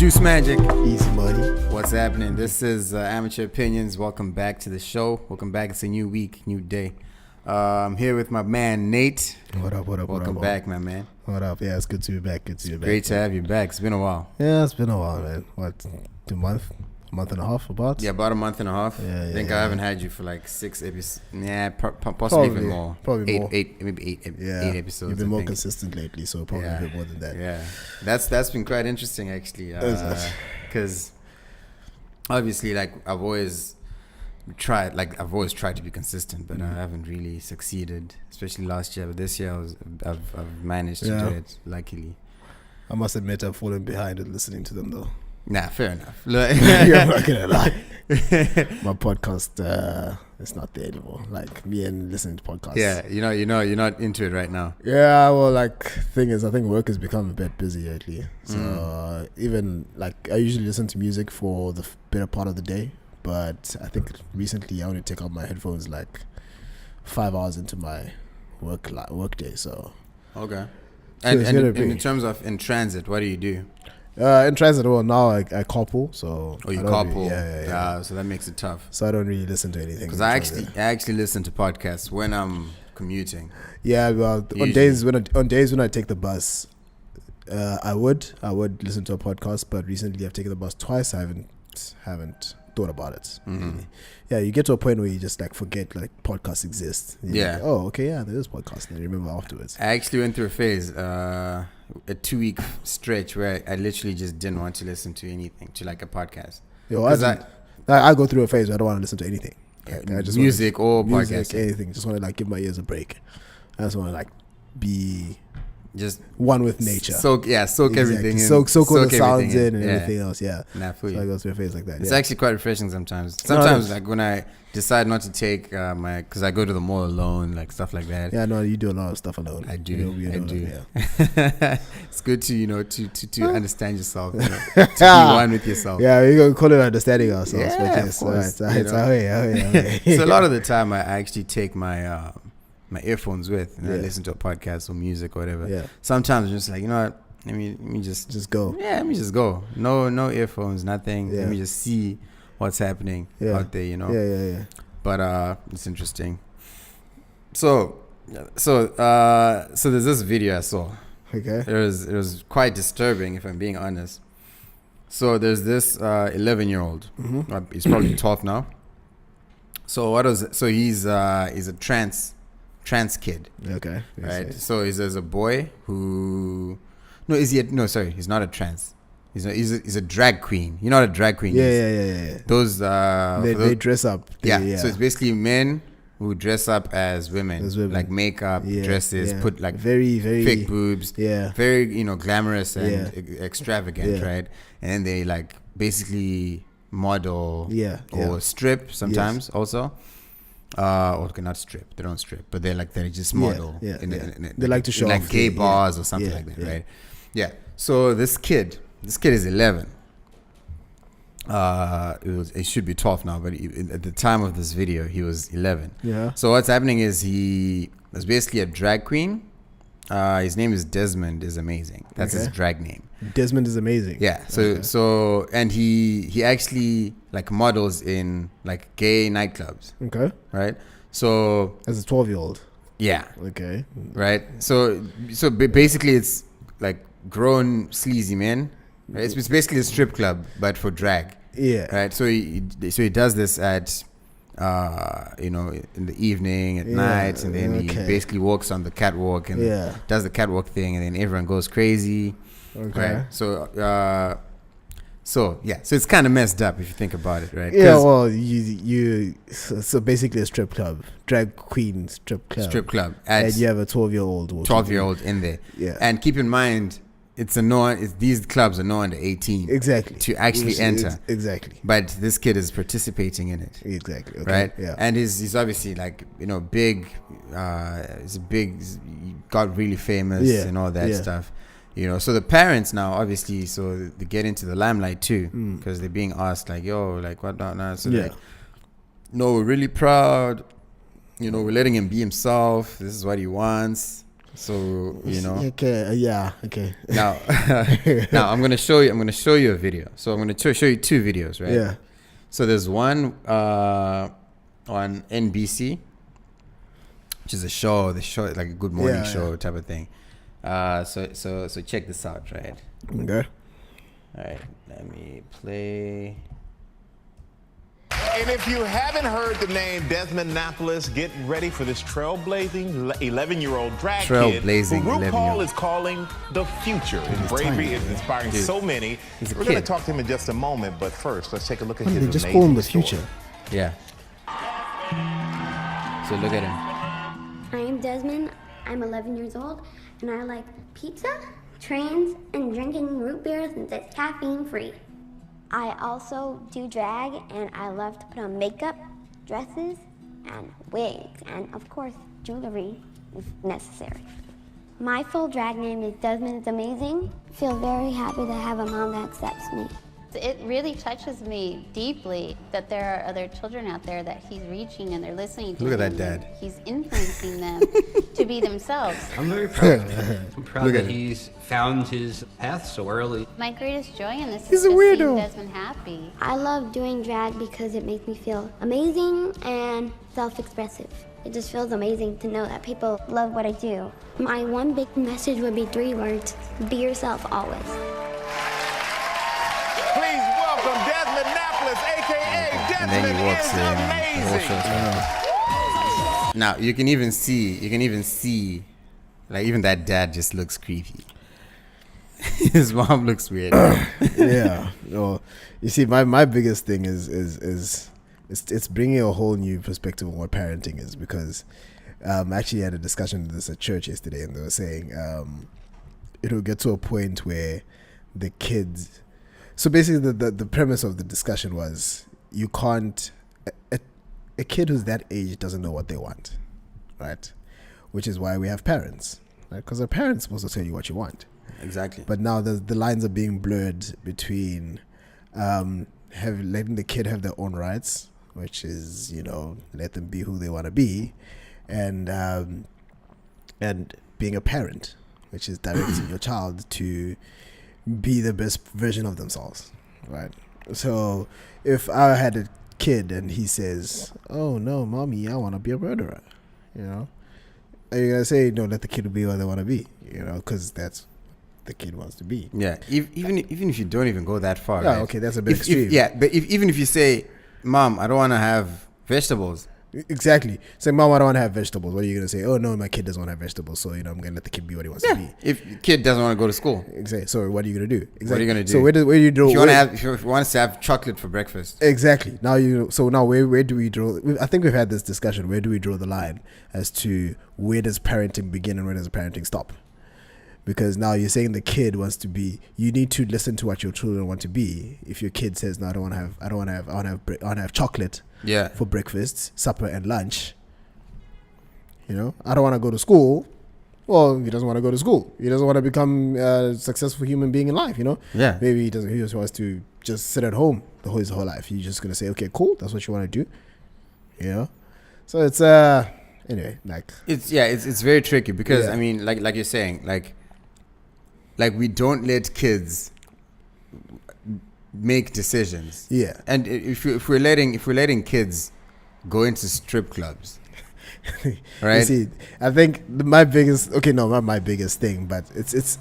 Duce Magic. Easy money. What's happening? This is Amateur Opinions. Welcome back to the show. Welcome back. It's a new week, new day. I'm here with my man, Nate. What up? Welcome back, my man. What up? Yeah, it's good to be back. Great to have you back. It's been a while. Yeah, it's been a while, man. What, 2 months? A month and a half about? Yeah, about a month and a half. Yeah, I think I haven't had you for like 6 episodes. Yeah, possibly even more. Probably more. Maybe eight episodes. You've been more consistent lately, so probably a bit more than that. Yeah, that's been quite interesting actually. Because obviously, like I've always tried to be consistent, but I haven't really succeeded. Especially last year, but this year I've managed to do it. Luckily, I must admit I've fallen behind in listening to them though. Nah, fair enough. I'm not gonna lie. My podcast it's not there anymore. Like me and listening to podcasts. Yeah, you're not into it right now. Yeah, well, like thing is, I think work has become a bit busy lately. So even like I usually listen to music for the better part of the day, but I think recently I only take out my headphones like 5 hours into my work day. So okay. And in terms of in transit, what do you do? In transit, well, now I carpool, so you carpool, yeah. So that makes it tough. So I don't really listen to anything. Because I actually listen to podcasts when I'm commuting. Yeah, well, on days when I take the bus, I would listen to a podcast. But recently, I've taken the bus twice. I haven't thought about it. Mm-hmm. Yeah, you get to a point where you just like forget like podcasts exist. Like, oh, okay, yeah, there is podcast. And I remember afterwards. I actually went through a phase. A 2-week stretch where I literally just didn't want to listen to anything, to like a podcast. I go through a phase where I don't want to listen to anything. Like, I just music or podcast, anything. Just want to like give my ears a break. I just want to like be just one with nature. Soak everything in. Soak all the sounds in and everything else. Yeah. So I go through a phase like that. It's actually quite refreshing sometimes. Sometimes like when I decide not to take because I go to the mall alone, like stuff like that. Yeah, no, you do a lot of stuff alone. I do. It's good to to understand yourself, to be one with yourself. Yeah, we're gonna call it understanding ourselves. Yeah, of course. So a lot of the time I actually take my my earphones with and I listen to a podcast or music or whatever. Yeah. Sometimes I'm just like, you know what? Let me just go. Yeah, let me just go. No earphones, nothing. Yeah. Let me just see what's happening out there, Yeah. But it's interesting. So there's this video I saw. Okay. It was quite disturbing if I'm being honest. So there's this 11-year-old. Mm-hmm. He's probably 12 now. So he's a trans kid. Okay. Right. So there's a boy who he's not a trans. He's a drag queen. You know what a drag queen is? Yeah. Those they dress up. Yeah. So it's basically men who dress up as women. Like makeup, dresses, put like very fake boobs. Yeah. Very glamorous and extravagant, right? And then they like basically model or strip sometimes also. Not strip. They don't strip, but they just model. They like to show like off gay bars or something like that, right? Yeah. So this kid is 11. It should be 12 now, but at the time of this video, he was 11. Yeah. So what's happening is he was basically a drag queen. His name is Desmond. Is amazing. That's his drag name. Desmond is amazing. Yeah. So and he actually like models in like gay nightclubs. Okay. Right. So as a 12-year-old. Yeah. Okay. Right. So basically it's like grown sleazy men. Right? It's basically a strip club but for drag. Yeah. Right. So he does this at in the evening, at night, and then he basically walks on the catwalk and does the catwalk thing, and then everyone goes crazy. Okay. Right? So it's kind of messed up if you think about it, right? Yeah, well, so basically a strip club, drag queen strip club, and you have a 12-year-old in there. Yeah, and keep in mind, these clubs are no under 18 exactly to actually enter exactly, but this kid is participating in it exactly, okay. Right? Yeah, and he's obviously like big. He got really famous and all that stuff. So the parents now, obviously, so they get into the limelight too, because they're being asked like, yo, like what not? So like, no, we're really proud. We're letting him be himself. This is what he wants. So Okay. Yeah. Okay. Now, now I'm gonna show you a video. So I'm gonna show you two videos, right? Yeah. So there's one on NBC, which is a show. The show like a Good Morning show type of thing. So check this out, right? Okay. All right, let me play. And if you haven't heard the name Desmond Napolis, get ready for this trailblazing 11-year-old drag kid who RuPaul is calling the future. His bravery is inspiring so many. We're going to talk to him in just a moment, but first, let's take a look at his amazing just call him the future. Yeah. So look at him. I am Desmond. I'm 11 years old, and I like pizza, trains, and drinking root beer since it's caffeine-free. I also do drag, and I love to put on makeup, dresses, and wigs, and of course, jewelry if necessary. My full drag name is Desmond is Amazing. I feel very happy to have a mom that accepts me. It really touches me deeply that there are other children out there that he's reaching and they're listening to him. Look at that dad. He's influencing them to be themselves. I'm very proud of him. I'm proud that he's found his path so early. My greatest joy in this He's is a just weirdo. seeing Desmond happy. I love doing drag because it makes me feel amazing and self-expressive. It just feels amazing to know that people love what I do. My one big message would be 3 words: be yourself always. Please welcome Desmond Napolis, a.k.a. And then he walks Desmond in. is And the whole amazing. show's now you can even see, like even that dad just looks creepy. His mom looks weird. Yeah. Well, you see, my biggest thing is it's bringing a whole new perspective on what parenting is, because I actually had a discussion with this at church yesterday, and they were saying it'll get to a point where the kids. So basically, the premise of the discussion was you can't. A kid who's that age doesn't know what they want, right? Which is why we have parents, right? Because a parent's supposed to tell you what you want. Exactly. But now the lines are being blurred between letting the kid have their own rights, which is, let them be who they want to be, and being a parent, which is directing your child to be the best version of themselves, right? So if I had a kid and he says, "Oh no, mommy, I want to be a murderer," are you gonna say, "No, let the kid be what they want to be," because that's the kid wants to be. Yeah, even if you don't even go that far. Yeah, right? okay, that's a bit extreme. But even if you say, "Mom, I don't want to have vegetables," exactly. Say, "Mom, I don't want to have vegetables." What are you gonna say? "Oh no, my kid doesn't want to have vegetables, so I'm gonna let the kid be what he wants to be." If your kid doesn't want to go to school, Exactly. So what are you gonna do? Exactly. What are you gonna do? So where do you draw? If you want to have chocolate for breakfast, exactly. Now where do we draw? I think we've had this discussion. Where do we draw the line as to where does parenting begin and where does parenting stop? Because now you're saying the kid wants to be. You need to listen to what your children want to be. If your kid says, "No, I want to have chocolate for breakfast, supper, and lunch," I don't want to go to school. Well, he doesn't want to go to school. He doesn't want to become a successful human being in life. Yeah. Maybe he doesn't. He just wants to just sit at home his whole life. You're just gonna say, "Okay, cool. That's what you want to do." So it's anyway, like it's very tricky because I mean, like you're saying, like we don't let kids make decisions. Yeah. And if we're letting kids go into strip clubs, right? You see, I think my biggest not my biggest thing, but it's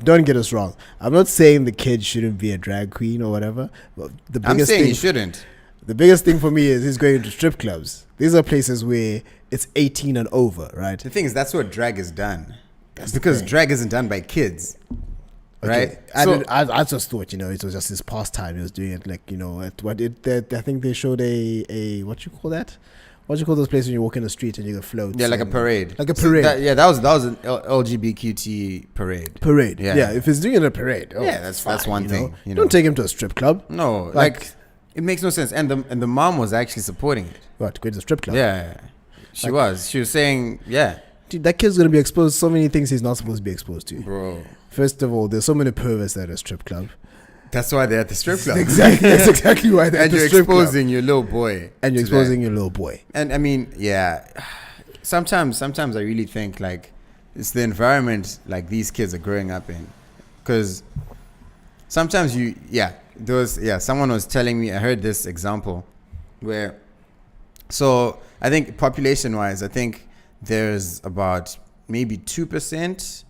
don't get us wrong. I'm not saying the kid shouldn't be a drag queen or whatever. But I'm saying he shouldn't. The biggest thing for me is he's going to strip clubs. These are places where it's 18 and over, right? The thing is, that's what drag is done. Because drag isn't done by kids, right? I just thought, it was just his pastime. He was doing it I think they showed a what you call that? What do you call those places when you walk in the street and you get floats? Yeah, like a parade. Like a parade. So that was an LGBTQT parade. Parade. Yeah. If he's doing a parade, that's one thing. Don't take him to a strip club. No, like it makes no sense. And the mom was actually supporting it. What? Go to the strip club? Yeah, she was. She was saying, yeah. Dude, that kid's gonna be exposed to so many things he's not supposed to be exposed to. Bro. First of all, there's so many perverts at a strip club. That's why they're at the strip club. Exactly. That's exactly why they're at the strip club. And you're exposing your little boy. And I mean, yeah. Sometimes I really think like it's the environment like these kids are growing up in, because sometimes someone was telling me, I heard this example where, so I think population-wise, I think there's about maybe 2%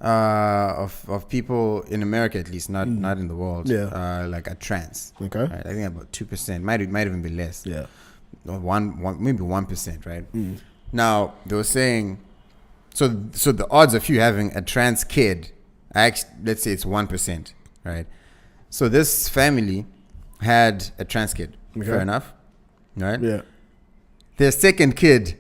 of people in America, at least, not in the world, like are trans. Okay. Right? I think about 2%, might even be less. Yeah. Or maybe 1%, right? Now they were saying, so the odds of you having a trans kid, actually, let's say it's 1%, right? So this family had a trans kid. Okay. Fair enough, right? Yeah. Their second kid,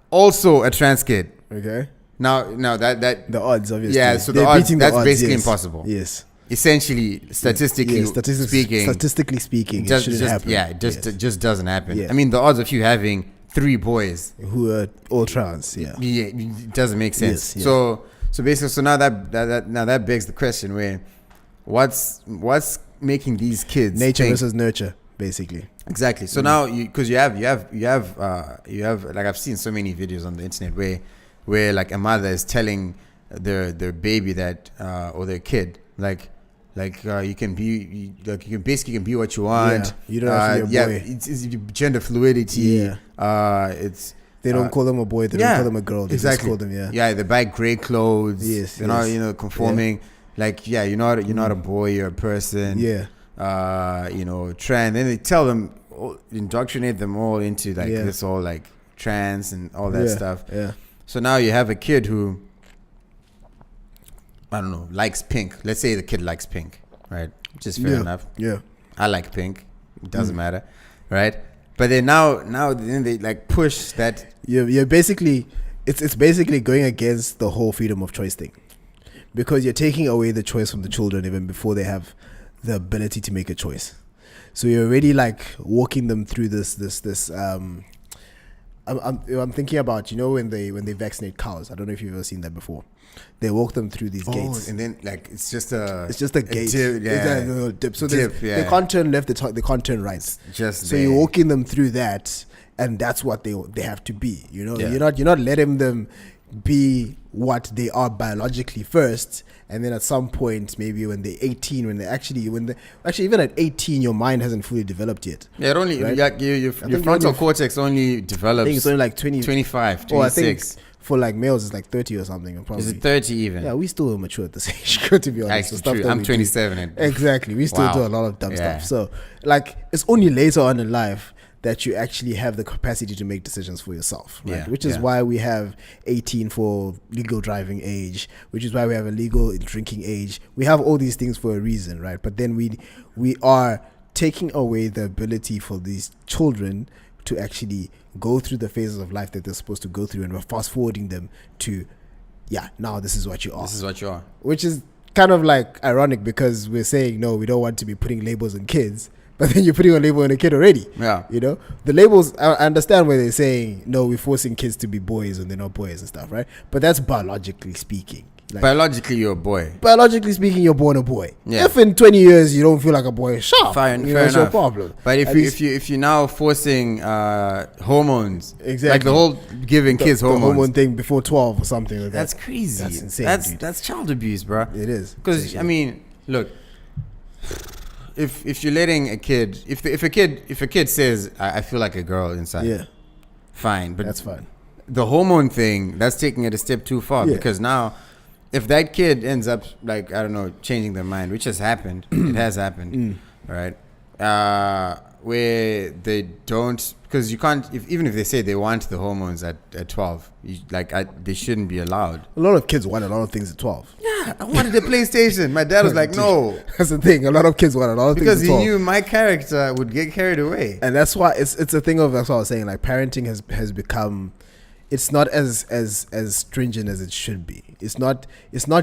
also a trans kid. Okay. Now that the odds, obviously. Yeah, so the odds, that's basically impossible. Yes. Essentially, statistically speaking, it shouldn't happen. Yeah, it just doesn't happen. Yeah. I mean, the odds of you having 3 boys who are all trans, it doesn't make sense. Yes, So basically, now that begs the question: where what's making these kids nature versus nurture, basically? Exactly. So now, because you have like, I've seen so many videos on the internet where like a mother is telling their baby that or their kid you can be what you want. Yeah, you don't have to be a boy. It's gender fluidity. Yeah. It's they don't call them a boy. They don't call them a girl. They just call them they buy gray clothes. Yes. They're not conforming. Yeah. You're not a boy. You're a person. Yeah. Trans. Then they tell them, indoctrinate them all into this all like trans and all that stuff. Yeah. So now you have a kid who, I don't know, likes pink. Let's say the kid likes pink, right? Which is fair enough. Yeah. I like pink. It doesn't matter, right? But then now they like push that. You're basically, it's basically going against the whole freedom of choice thing, because you're taking away the choice from the children even before they have the ability to make a choice. So you're already like walking them through this. I'm thinking about, when they vaccinate cows. I don't know if you've ever seen that before. They walk them through these gates, and then like it's just a gate, dip, So they can't turn left, they can't turn right. So you're walking them through that, and that's what they have to be. You're not letting them be what they are biologically first, and then at some point, maybe when they're 18, even at 18, your mind hasn't fully developed yet. Yeah, it only your frontal cortex only develops. I think it's only like 25, 26. I think for like males, it's like 30 or something. Probably. Is it 30 even? Yeah, we still mature at this age, to be honest. Actually, true. I'm 27. Exactly. We still do a lot of dumb stuff. So, like, it's only later on in life that you actually have the capacity to make decisions for yourself, right? Yeah, which is why we have 18 for legal driving age, which is why we have a legal drinking age. We have all these things for a reason, right? But then we are taking away the ability for these children to actually go through the phases of life that they're supposed to go through, and we're fast forwarding them to, now this is what you are. This is what you are. Which is kind of like ironic, because we're saying, no, we don't want to be putting labels on kids, but then you're putting a label on a kid already. Yeah. The labels, I understand where they're saying, no, we're forcing kids to be boys when they're not boys and stuff, right? But that's biologically speaking. Like, biologically, you're a boy. Biologically speaking, you're born a boy. Yeah. If in 20 years you don't feel like a boy, sure. Fair it's enough. your problem. But if you're now forcing hormones, exactly, like the whole giving kids hormones, the hormone thing before 12 or something like that. That's crazy. That's insane. That's child abuse, bro. It is. Because I mean, look, if you're letting a kid, if a kid says I feel like a girl inside, fine, but that's fine. The hormone thing, that's taking it a step too far, because now, if that kid ends up, like, I don't know, changing their mind, which has happened, it has happened, right? Where they don't, because you can't, even if they say they want the hormones at 12, they shouldn't be allowed. A lot of kids want a lot of things at 12. Yeah, I wanted a PlayStation. My dad was like, no. That's the thing. A lot of kids want a lot of things at 12. Because he knew my character would get carried away. And that's why it's a thing of, that's what I was saying, like, parenting has become, it's not as stringent as it should be. It's not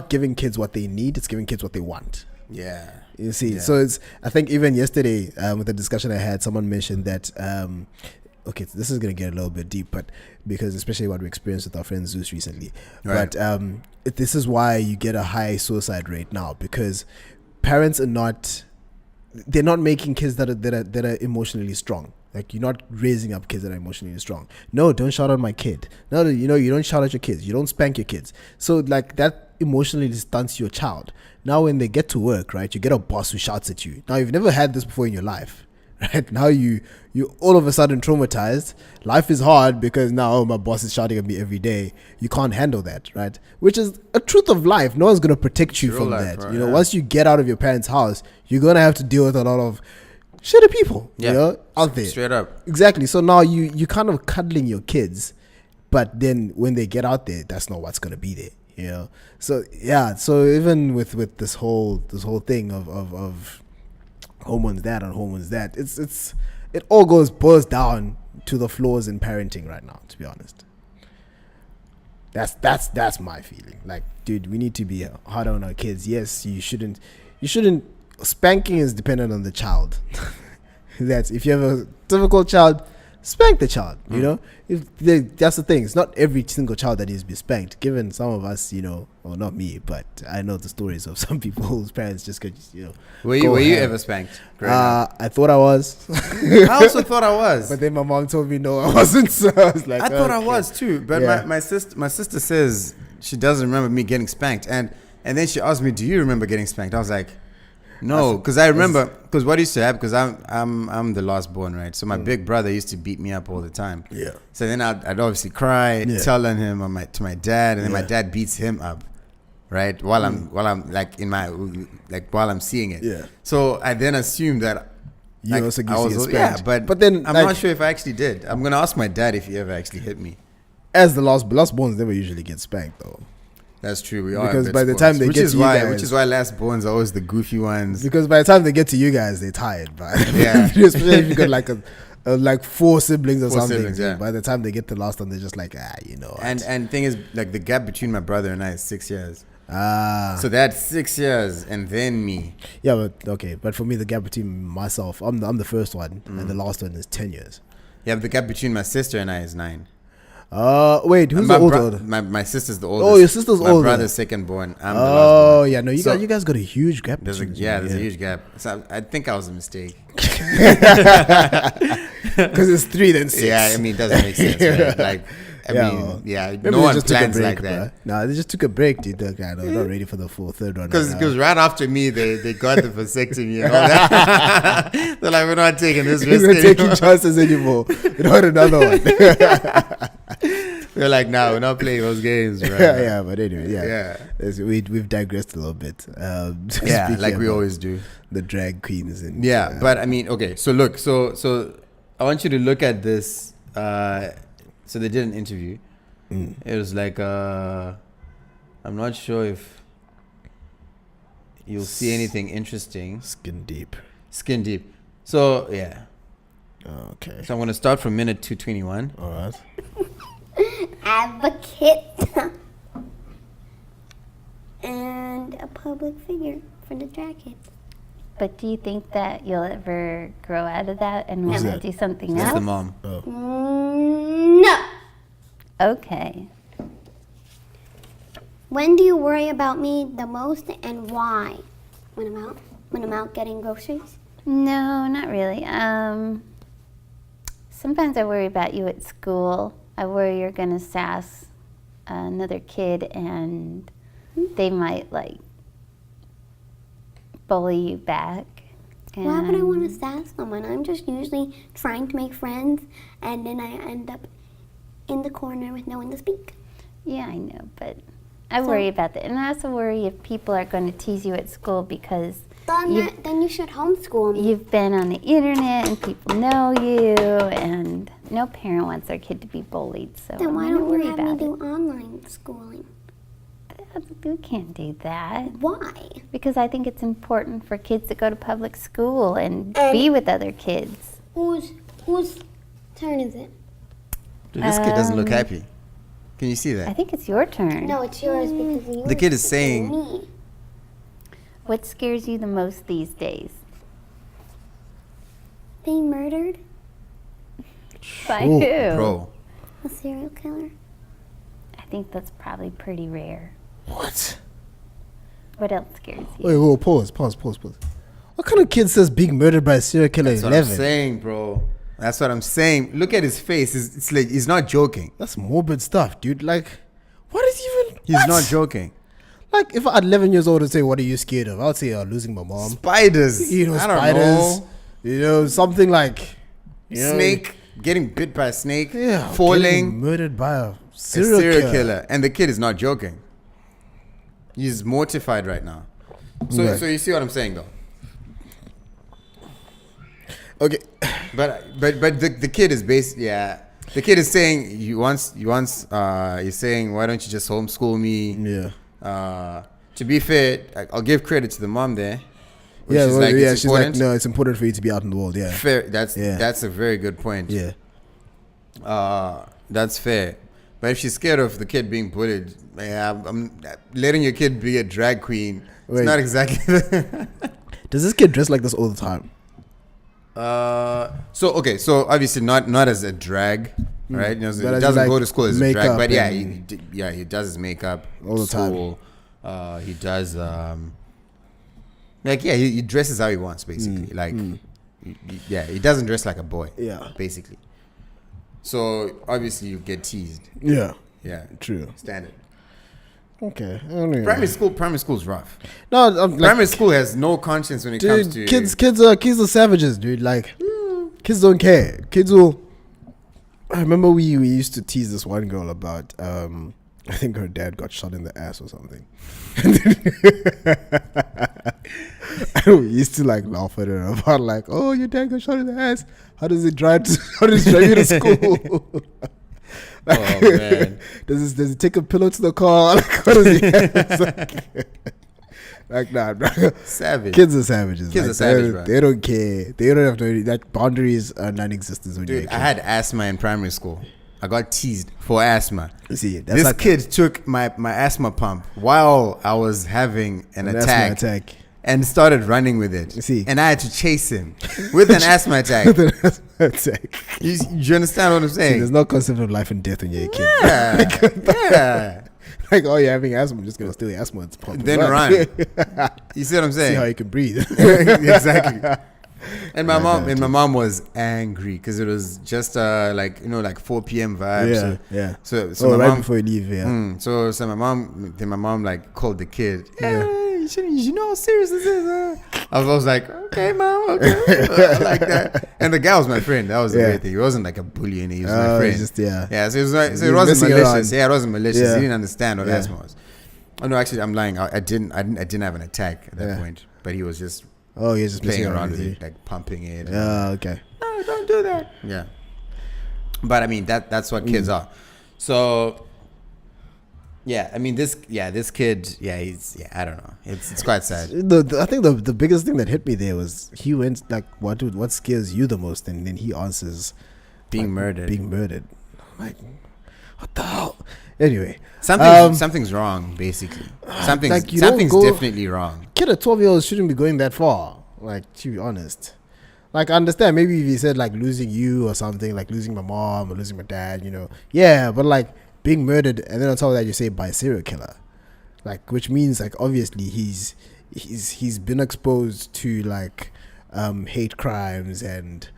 giving kids what they need, it's giving kids what they want. Yeah. You see, so I think even yesterday with the discussion I had, someone mentioned that, okay, this is going to get a little bit deep, but because especially what we experienced with our friend Duce recently, right. But this is why you get a high suicide rate now, because parents they're not making kids that are emotionally strong. Like, you're not raising up kids that are emotionally strong. No, don't shout at my kid. No, you know, you don't shout at your kids. You don't spank your kids. So, like, that emotionally stunts your child. Now, when they get to work, right, you get a boss who shouts at you. Now, you've never had this before in your life, right? Now, you all of a sudden traumatized. Life is hard because now, oh, my boss is shouting at me every day. You can't handle that, right? Which is a truth of life. No one's going to protect you from that. Right, you know, once you get out of your parents' house, you're going to have to deal with a lot of shitty people, you know, out there. Straight up. Exactly. So now you kind of cuddling your kids, but then when they get out there, that's not what's going to be there, you know. So yeah. So even with this whole thing of hormones that and hormones that, it all boils down to the flaws in parenting right now. To be honest, that's my feeling. Like, dude, we need to be harder on our kids. Yes, you shouldn't. Spanking is dependent on the child. That's if you have a difficult child, spank the child. You know, that's the thing. It's not every single child that needs to be spanked. Given some of us, you know, well, not me, but I know the stories of some people whose parents just could, you know. Were you ever spanked? I thought I was. I also thought I was, but then my mom told me no, I wasn't. So I was like, I thought I was too. But my sister says she doesn't remember me getting spanked, and then she asked me, "Do you remember getting spanked?" I was like, no, because I remember, because what used to happen, because I'm the last born, right? So my big brother used to beat me up all the time. Yeah. So then I'd obviously cry, tell on him to my dad, and then my dad beats him up, right? While I'm like while I'm seeing it. Yeah. So I then assumed that you also get spanked. Yeah, but then I'm not sure if I actually did. I'm gonna ask my dad if he ever actually hit me. As the last borns never usually get spanked though. That's true. We are because by the time they get to you guys, which is why last borns are always the goofy ones. Because by the time they get to you guys, they're tired. But yeah, especially if you got like four siblings or something. Siblings, yeah. By the time they get to the last one, they're just like, you know. And thing is, like, the gap between my brother and I is 6 years. So that's 6 years, and then me. Yeah, but okay. But for me, the gap between myself, I'm the first one, and the last one is 10 years. Yeah, but the gap between my sister and I is 9. Wait, who's the older? My sister's the oldest. Oh, your sister's older. My brother's second born. I'm the last born. Oh, yeah, no, you guys got a huge gap. There's a huge gap. So I think I was a mistake. Because it's 3 then 6. Yeah, I mean, it doesn't make sense, right? Like, no one plans like that. No, they just took a break, dude. They're not ready for the third one. Because right after me, they got the vasectomy and all that. They're like, we're not taking this risk anymore. We're not taking chances anymore. We don't want another one. They're like, no, we're not playing those games, right? Yeah, but anyway, we've digressed a little bit. Like we always do. The drag queens and but I mean, okay. So look, so I want you to look at this. So they did an interview. It was like, I'm not sure if you'll see anything interesting. Skin deep. So yeah. Okay. So I'm gonna start from minute 221. All right. Advocate and a public figure for the drag kids. But do you think that you'll ever grow out of that and want to do something else? That's the mom. No. Okay. When do you worry about me the most and why? When I'm out getting groceries? No, not really. Sometimes I worry about you at school. I worry you're going to sass another kid and they might like bully you back. Why would I want to sass someone? I'm just usually trying to make friends and then I end up in the corner with no one to speak. Yeah, I know, but I worry about that. And I also worry if people are going to tease you at school because then you should homeschool me. You've been on the internet and people know you, and no parent wants their kid to be bullied. So then why don't you have me do online schooling? You can't do that. Why? Because I think it's important for kids to go to public school and be with other kids. Whose turn is it? Dude, this kid doesn't look happy. Can you see that? I think it's your turn. No, it's yours because you. The kid is saying. Me. What scares you the most these days? Being murdered? By who? Bro. A serial killer? I think that's probably pretty rare. What? What else scares you? Wait, pause. What kind of kid says being murdered by a serial killer That's is what 11? I'm saying, bro. That's what I'm saying. Look at his face. It's like he's not joking. That's morbid stuff, dude. Like, what is even? He's not joking. Like, if at 11 years old and say, "What are you scared of?" I would say, "Losing my mom." Spiders. You know, I don't spiders. know. You know, something like Snake. Getting bit by a snake. Yeah. Falling. Getting murdered by a serial killer. And the kid is not joking. He's mortified right now. So you see what I'm saying, though. Okay. But the kid is the kid is saying he's saying, why don't you just homeschool me? Yeah. To be fair, I'll give credit to the mom there. Yeah, she's like, she's like, no, it's important for you to be out in the world. Yeah. Fair. That's a very good point. Yeah. That's fair. But if she's scared of the kid being bullied, I'm letting your kid be a drag queen. It's not exactly. Does this kid dress like this all the time? So obviously not as a drag, right? You know, so he doesn't go to school as a drag, but he does his makeup all the time. He does he dresses how he wants, basically. He doesn't dress like a boy. Yeah, basically. So obviously you get teased. Yeah, true. Standard. Okay. Primary school is rough. No, primary school has no conscience when it comes to kids are savages, dude. Like, kids don't care. Kids will. I remember we used to tease this one girl about I think her dad got shot in the ass or something. And we used to like laugh at her about like, oh, your dad got shot in the ass. How does he drive you to school? Like, oh man, does he take a pillow to the car? Like, what is he? Like, nah, savage. Kids are savages. Kids are savage, bro. They don't care. They don't have to. Like, boundaries are non-existent when you're a kid. I had asthma in primary school. I got teased for asthma. See, this kid took my asthma pump while I was having an attack and started running with it. See, and I had to chase him with an asthma attack. With an asthma attack. You understand what I'm saying? See, there's no concept of life and death when you're a kid. Yeah. Like, oh, you're having asthma, I'm just going to steal your asthma and pump. Then run. You see what I'm saying? See how you can breathe. Exactly. And my mom was angry because it was just like 4 p.m. vibes. Yeah. So right before you leave. Yeah. So my mom like called the kid. You know how serious this is. I was like, okay, mom, okay, I like that. And the guy was my friend. That was the great thing. He wasn't like a bully, and he was my friend. So it was like, it wasn't malicious. Yeah, it wasn't malicious. Yeah. He didn't understand what asthma was. Oh no, actually, I'm lying. I didn't have an attack at that point, but he was just. Oh, you're just playing around with it, like pumping it. Okay. No, don't do that. Yeah. But I mean that's what kids are. So yeah, I mean this kid, I don't know. It's quite sad. I think the biggest thing that hit me there was he went like, what scares you the most, and then he answers being murdered. I'm like, what the hell? Anyway, something's wrong, basically. Something's definitely wrong. Kid at 12 years old shouldn't be going that far. Like, to be honest, like, I understand maybe if he said like losing you or something, like losing my mom or losing my dad, yeah, but like being murdered, and then on top of that you say by a serial killer, like, which means like obviously he's been exposed to like hate crimes, and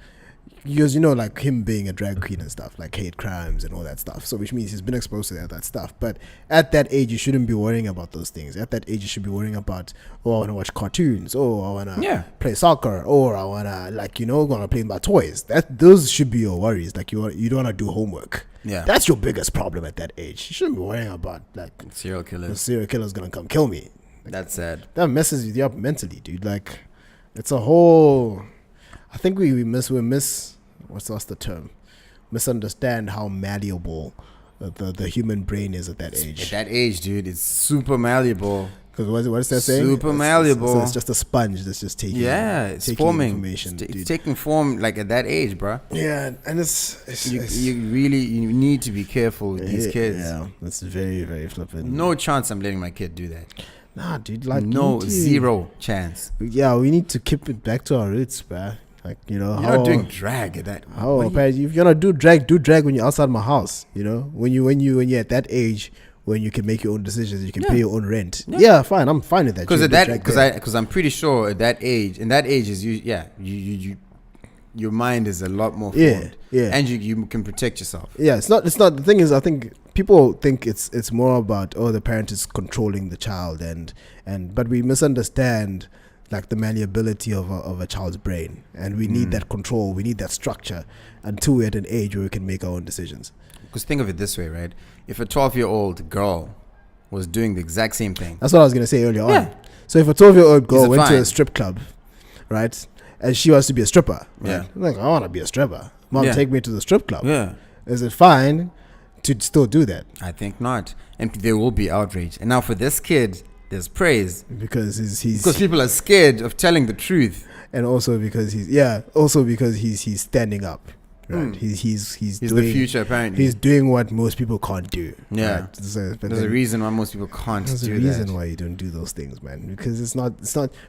because like him being a drag queen and stuff, like hate crimes and all that stuff, so which means he's been exposed to that stuff. But at that age you shouldn't be worrying about those things. At that age you should be worrying about, I want to watch cartoons, I want to play soccer, or I want to gonna play with my toys. Those should be your worries. Like, you don't want to do homework. Yeah, that's your biggest problem at that age. You shouldn't be worrying about like serial killers. The serial killer's gonna come kill me. Like, that's sad. That messes you up mentally, dude. Like, it's a whole. I think we miss. What's the term? Misunderstand how malleable the human brain is at that age. At that age, dude, it's super malleable. Because what is that saying? Super malleable. It's just a sponge that's just taking. Yeah, it's forming information. It's taking form like at that age, bro. Yeah, and you need to be careful with these kids. Yeah, that's very, very flippant. No chance I'm letting my kid do that. Nah, dude, like zero chance. Yeah, we need to keep it back to our roots, bro. Like, you're not doing drag at that. If you're gonna do drag when you're outside my house. When you're at that age when you can make your own decisions, you can pay your own rent. Yeah, fine, I'm fine with that. Because I'm pretty sure at that age, and that age is you your mind is a lot more formed. Yeah. And you can protect yourself. Yeah, it's not the thing is, I think people think it's more about, the parent is controlling the child but we misunderstand like the malleability of a child's brain, and we need that control, we need that structure until we're at an age where we can make our own decisions. Because think of it this way, right? If a 12-year-old girl was doing the exact same thing. That's what I was going to say earlier on. So if a 12-year-old girl went to fine. a strip club, right, and she wants to be a stripper, right? Yeah. Like, I want to be a stripper. Mom, take me to the strip club. Yeah. Is it fine to still do that? I think not. And there will be outrage. And now for this kid, there's praise. Because because people are scared of telling the truth. And also because he's standing up. Right. He's doing, the future, apparently. He's doing what most people can't do. Yeah. Right? So, there's a reason why most people can't do that. There's a reason why you don't do those things, man. Because it's not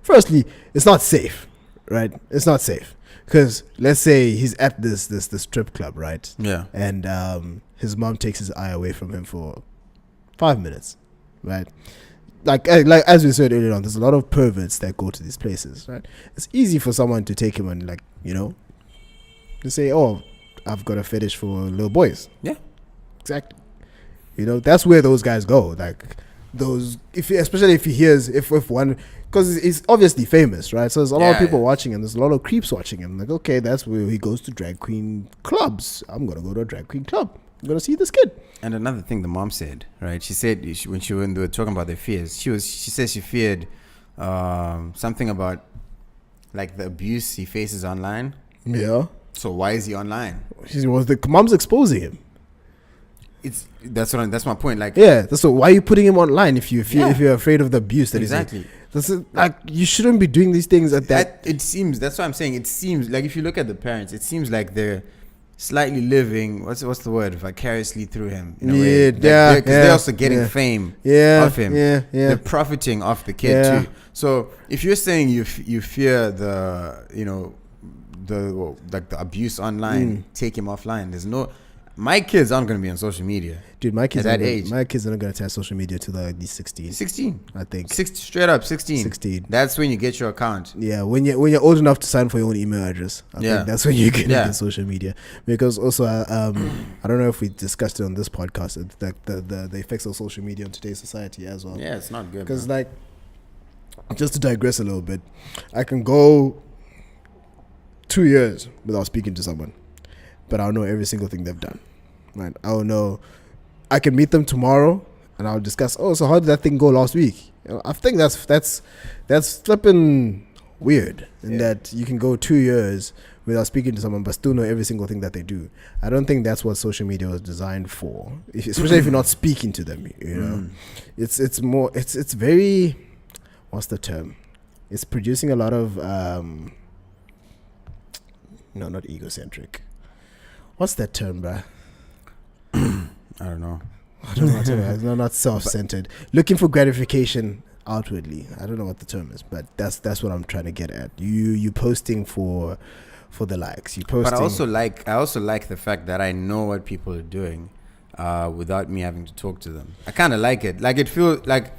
firstly, it's not safe. Right? It's not safe. Because let's say he's at this strip club, right? Yeah. And his mom takes his eye away from him for 5 minutes, right? Like as we said earlier on, there's a lot of perverts that go to these places, right? It's easy for someone to take him and to say, "Oh, I've got a fetish for little boys." Yeah, exactly. That's where those guys go. Like those, especially if he hears if one. Because he's obviously famous, right? So there's a lot of people watching him. There's a lot of creeps watching him. Like, okay, that's where he goes to drag queen clubs. I'm going to go to a drag queen club. I'm going to see this kid. And another thing the mom said, right? She said when they were talking about their fears, she said she feared something about like the abuse he faces online. Yeah. So why is he online? The mom's exposing him. That's my point. Like, so why are you putting him online if you're afraid of the abuse that exactly. Like you shouldn't be doing these things at that. It seems, that's what I'm saying. It seems like if you look at the parents, it seems like they're slightly living, what's the word, vicariously through him in a way. Because they're also getting fame of him. They're profiting off the kid too. So if you're saying you fear the abuse online, take him offline. There's no. My kids aren't going to be on social media. Dude, my kids at that age. My kids are not going to test social media till they're at least 16. 16. I think. Straight up 16. 16. That's when you get your account. Yeah, when you're old enough to sign for your own email address. I think that's when you get into social media. Because also, I don't know if we discussed it on this podcast, the effects of social media on today's society as well. Yeah, it's not good. Because just to digress a little bit, I can go 2 years without speaking to someone, but I'll know every single thing they've done. Right? I'll know. I can meet them tomorrow, and I'll discuss. Oh, so how did that thing go last week? I think that's flipping weird. In that you can go 2 years without speaking to someone, but still know every single thing that they do. I don't think that's what social media was designed for. Especially if you're not speaking to them. It's more. It's very. What's the term? It's producing a lot of. No, not egocentric. What's that term, bruh? I don't know. No, not self-centered. Looking for gratification outwardly. I don't know what the term is, but that's what I'm trying to get at. You posting for the likes. You posting. But I also like the fact that I know what people are doing, without me having to talk to them. I kind of like it. Like it feels like.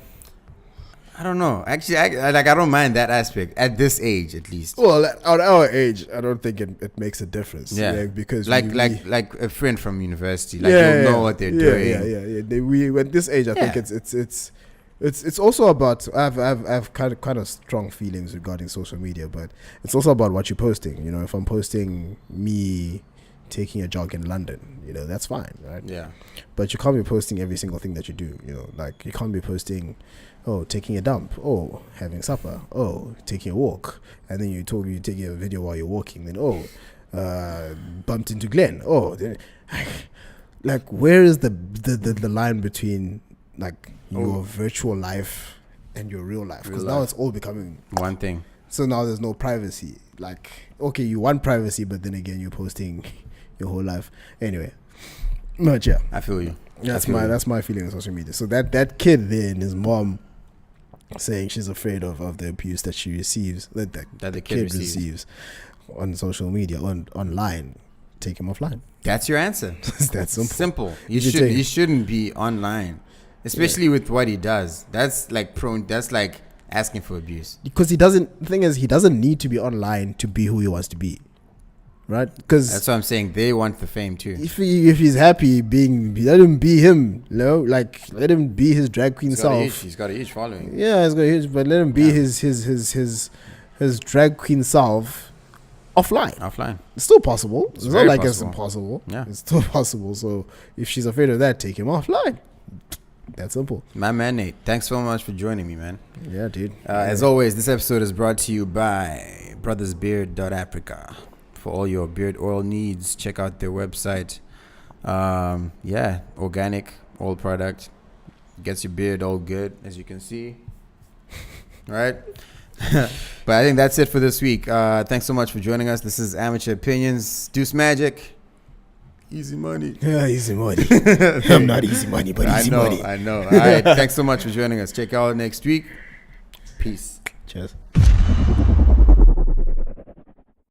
I don't know. Actually, I don't mind that aspect at this age, at least. Well, at our age, I don't think it makes a difference. Yeah, because like a friend from university, like you'll know what they're doing. We at this age, I think it's also about. I've kind of strong feelings regarding social media, but it's also about what you're posting. If I'm posting me taking a jog in London, that's fine, right? Yeah. But you can't be posting every single thing that you do. Like you can't be posting. Oh, taking a dump. Oh, having supper. Oh, taking a walk. And then you're taking a video while you're walking. Then, bumped into Glenn. Oh, like where is the line between like your virtual life and your real life? Because now it's all becoming one thing. So now there's no privacy. Like, okay, you want privacy, but then again, you're posting your whole life. Anyway, but yeah, I feel you. That's my feeling on social media. So that kid then, his mom saying she's afraid of the abuse that she receives, that the kid receives on social media, online, take him offline. That's your answer. That's simple. You shouldn't be online, especially with what he does. That's like that's like asking for abuse. Because the thing is, he doesn't need to be online to be who he wants to be. right? Because that's what I'm saying. They want the fame too. If he's happy being, let him be him. You know, like let him be his drag queen self. He's got a huge following. Yeah, he's got a huge, but let him be his drag queen self offline. It's still possible. It's not like it's impossible. Yeah, it's still possible. So if she's afraid of that, take him offline. That's simple. My man Nate, thanks so much for joining me, man. Yeah, dude. As always, this episode is brought to you by brothersbeard.africa. For all your beard oil needs, check out their website. Organic oil product. Gets your beard all good, as you can see. Right? But I think that's it for this week. Thanks so much for joining us. This is Amateur Opinions. Duce Magic. Easy money. Yeah, easy money. I'm not easy money, but easy money. I know. All right. Thanks so much for joining us. Check out next week. Peace. Cheers.